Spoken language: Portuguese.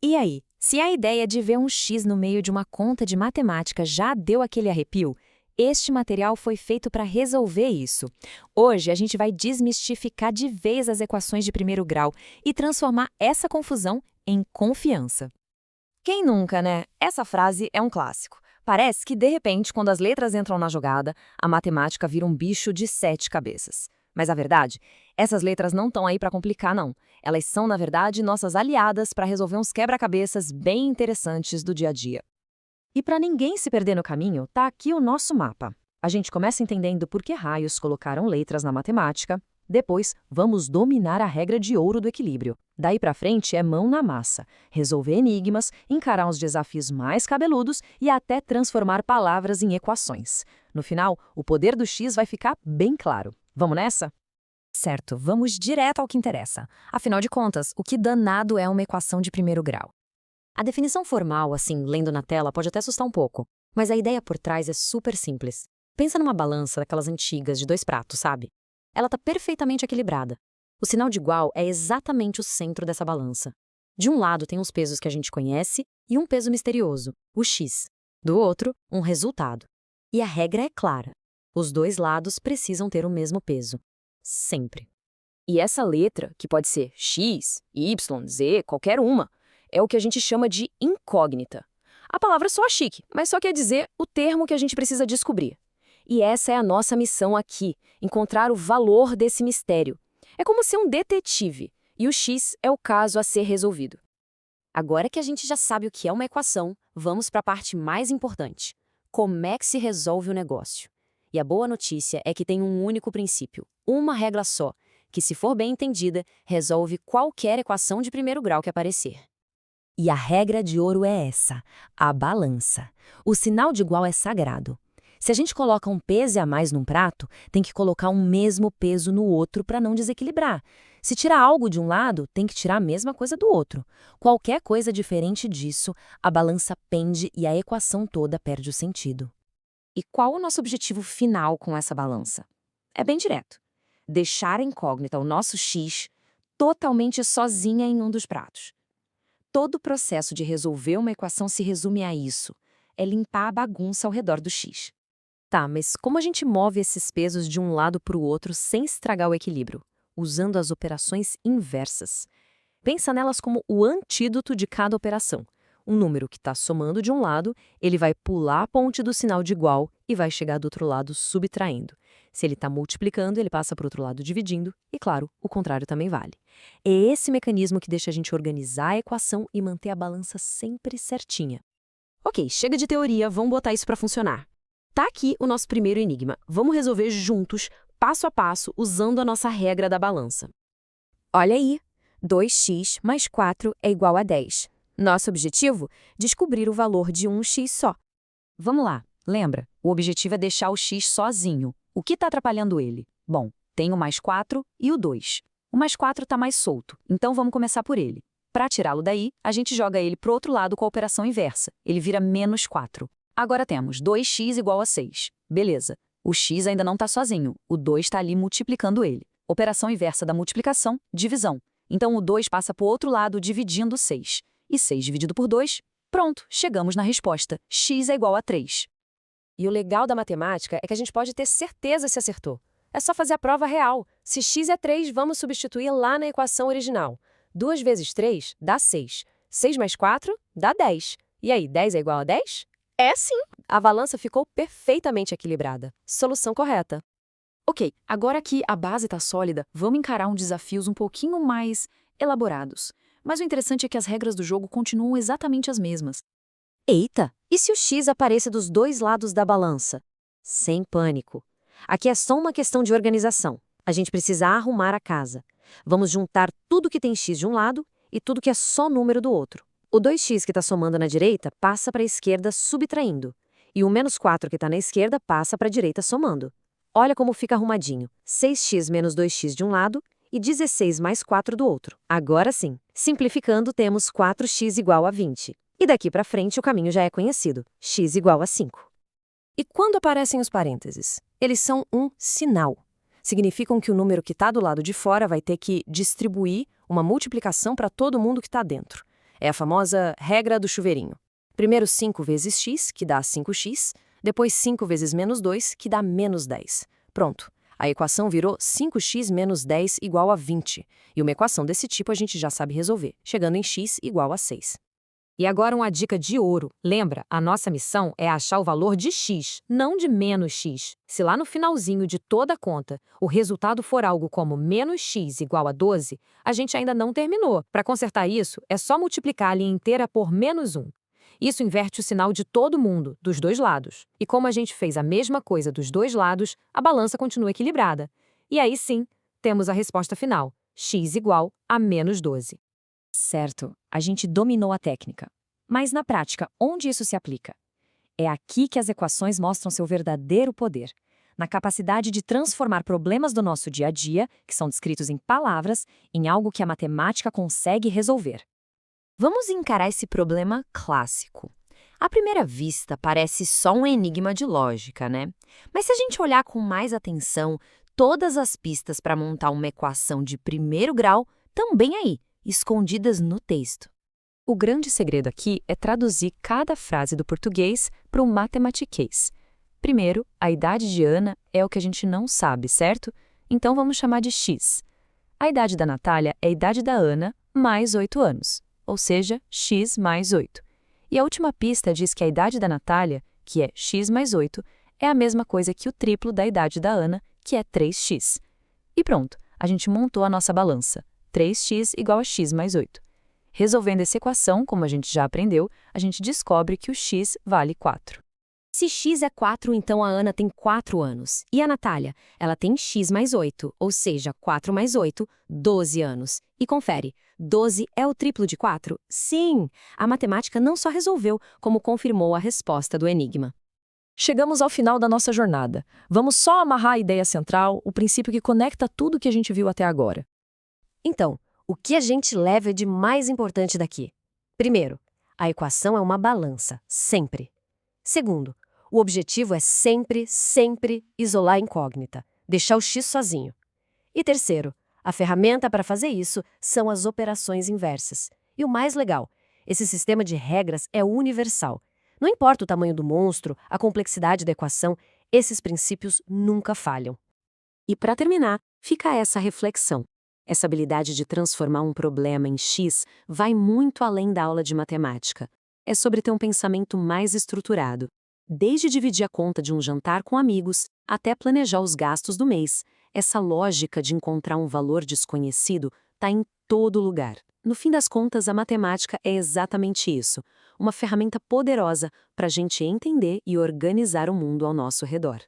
E aí, se a ideia de ver um X no meio de uma conta de matemática já deu aquele arrepio, este material foi feito para resolver isso. Hoje a gente vai desmistificar de vez as equações de primeiro grau e transformar essa confusão em confiança. Quem nunca, né? Essa frase é um clássico. Parece que, de repente, quando as letras entram na jogada, a matemática vira um bicho de 7 cabeças. Mas a verdade, essas letras não estão aí para complicar, não. Elas são, na verdade, nossas aliadas para resolver uns quebra-cabeças bem interessantes do dia a dia. E para ninguém se perder no caminho, tá aqui o nosso mapa. A gente começa entendendo por que raios colocaram letras na matemática. Depois, vamos dominar a regra de ouro do equilíbrio. Daí para frente é mão na massa, resolver enigmas, encarar os desafios mais cabeludos e até transformar palavras em equações. No final, o poder do X vai ficar bem claro. Vamos nessa? Certo, vamos direto ao que interessa. Afinal de contas, o que danado é uma equação de primeiro grau? A definição formal, assim, lendo na tela, pode até assustar um pouco, mas a ideia por trás é super simples. Pensa numa balança daquelas antigas de 2 pratos, sabe? Ela está perfeitamente equilibrada. O sinal de igual é exatamente o centro dessa balança. De um lado tem os pesos que a gente conhece e um peso misterioso, o X. Do outro, um resultado. E a regra é clara. Os dois lados precisam ter o mesmo peso. Sempre. E essa letra, que pode ser X, Y, Z, qualquer uma, é o que a gente chama de incógnita. A palavra soa chique, mas só quer dizer o termo que a gente precisa descobrir. E essa é a nossa missão aqui, encontrar o valor desse mistério. É como ser um detetive, e o X é o caso a ser resolvido. Agora que a gente já sabe o que é uma equação, vamos para a parte mais importante. Como é que se resolve o negócio? E a boa notícia é que tem um único princípio, uma regra só, que, se for bem entendida, resolve qualquer equação de primeiro grau que aparecer. E a regra de ouro é essa, a balança. O sinal de igual é sagrado. Se a gente coloca um peso a mais num prato, tem que colocar um mesmo peso no outro para não desequilibrar. Se tirar algo de um lado, tem que tirar a mesma coisa do outro. Qualquer coisa diferente disso, a balança pende e a equação toda perde o sentido. E qual o nosso objetivo final com essa balança? É bem direto. Deixar a incógnita, o nosso X, totalmente sozinha em um dos pratos. Todo o processo de resolver uma equação se resume a isso. É limpar a bagunça ao redor do X. Tá, mas como a gente move esses pesos de um lado para o outro sem estragar o equilíbrio? Usando as operações inversas. Pensa nelas como o antídoto de cada operação. Um número que está somando de um lado, ele vai pular a ponte do sinal de igual e vai chegar do outro lado subtraindo. Se ele está multiplicando, ele passa para o outro lado dividindo, e claro, o contrário também vale. É esse mecanismo que deixa a gente organizar a equação e manter a balança sempre certinha. Ok, chega de teoria, vamos botar isso para funcionar. Tá aqui o nosso primeiro enigma. Vamos resolver juntos, passo a passo, usando a nossa regra da balança. Olha aí, 2x mais 4 é igual a 10. Nosso objetivo? Descobrir o valor de um x só. Vamos lá, lembra? O objetivo é deixar o x sozinho. O que está atrapalhando ele? Bom, tem o mais 4 e o 2. O mais 4 está mais solto, então vamos começar por ele. Para tirá-lo daí, a gente joga ele para o outro lado com a operação inversa. Ele vira menos 4. Agora temos 2x igual a 6. Beleza. O x ainda não está sozinho. O 2 está ali multiplicando ele. Operação inversa da multiplicação, divisão. Então o 2 passa para o outro lado dividindo 6. E 6 dividido por 2, pronto, chegamos na resposta. X é igual a 3. E o legal da matemática é que a gente pode ter certeza se acertou. É só fazer a prova real. Se x é 3, vamos substituir lá na equação original. 2 vezes 3 dá 6. 6 mais 4 dá 10. E aí, 10 é igual a 10? É sim! A balança ficou perfeitamente equilibrada. Solução correta. Ok, agora que a base está sólida, vamos encarar desafios um pouquinho mais elaborados. Mas o interessante é que as regras do jogo continuam exatamente as mesmas. Eita! E se o X aparece dos dois lados da balança? Sem pânico. Aqui é só uma questão de organização. A gente precisa arrumar a casa. Vamos juntar tudo que tem X de um lado e tudo que é só número do outro. O 2x que está somando na direita passa para a esquerda subtraindo. E o menos 4 que está na esquerda passa para a direita somando. Olha como fica arrumadinho. 6x menos 2x de um lado e 16 mais 4 do outro. Agora sim. Simplificando, temos 4x igual a 20. E daqui para frente o caminho já é conhecido. X igual a 5. E quando aparecem os parênteses? Eles são um sinal. Significam que o número que está do lado de fora vai ter que distribuir uma multiplicação para todo mundo que está dentro. É a famosa regra do chuveirinho. Primeiro 5 vezes x, que dá 5x, depois 5 vezes menos 2, que dá menos 10. Pronto. A equação virou 5x menos 10 igual a 20. E uma equação desse tipo a gente já sabe resolver, chegando em x igual a 6. E agora uma dica de ouro. Lembra, a nossa missão é achar o valor de x, não de menos x. Se lá no finalzinho de toda a conta o resultado for algo como menos x igual a 12, a gente ainda não terminou. Para consertar isso, é só multiplicar a linha inteira por menos 1. Isso inverte o sinal de todo mundo, dos dois lados. E como a gente fez a mesma coisa dos dois lados, a balança continua equilibrada. E aí sim, temos a resposta final, x igual a menos 12. Certo, a gente dominou a técnica. Mas na prática, onde isso se aplica? É aqui que as equações mostram seu verdadeiro poder. Na capacidade de transformar problemas do nosso dia a dia, que são descritos em palavras, em algo que a matemática consegue resolver. Vamos encarar esse problema clássico. À primeira vista, parece só um enigma de lógica, né? Mas se a gente olhar com mais atenção, todas as pistas para montar uma equação de primeiro grau também aí, escondidas no texto. O grande segredo aqui é traduzir cada frase do português para um matematiquês. Primeiro, a idade de Ana é o que a gente não sabe, certo? Então vamos chamar de x. A idade da Natália é a idade da Ana mais 8 anos, ou seja, x mais 8. E a última pista diz que a idade da Natália, que é x mais 8, é a mesma coisa que o triplo da idade da Ana, que é 3x. E pronto, a gente montou a nossa balança. 3x igual a x mais 8. Resolvendo essa equação, como a gente já aprendeu, a gente descobre que o x vale 4. Se x é 4, então a Ana tem 4 anos. E a Natália? Ela tem x mais 8, ou seja, 4 mais 8, 12 anos. E confere, 12 é o triplo de 4? Sim! A matemática não só resolveu, como confirmou a resposta do enigma. Chegamos ao final da nossa jornada. Vamos só amarrar a ideia central, o princípio que conecta tudo que a gente viu até agora. Então, o que a gente leva de mais importante daqui? Primeiro, a equação é uma balança, sempre. Segundo, o objetivo é sempre, sempre isolar a incógnita, deixar o x sozinho. E terceiro, a ferramenta para fazer isso são as operações inversas. E o mais legal, esse sistema de regras é universal. Não importa o tamanho do monstro, a complexidade da equação, esses princípios nunca falham. E para terminar, fica essa reflexão. Essa habilidade de transformar um problema em x vai muito além da aula de matemática. É sobre ter um pensamento mais estruturado. Desde dividir a conta de um jantar com amigos, até planejar os gastos do mês. Essa lógica de encontrar um valor desconhecido está em todo lugar. No fim das contas, a matemática é exatamente isso. Uma ferramenta poderosa para a gente entender e organizar o mundo ao nosso redor.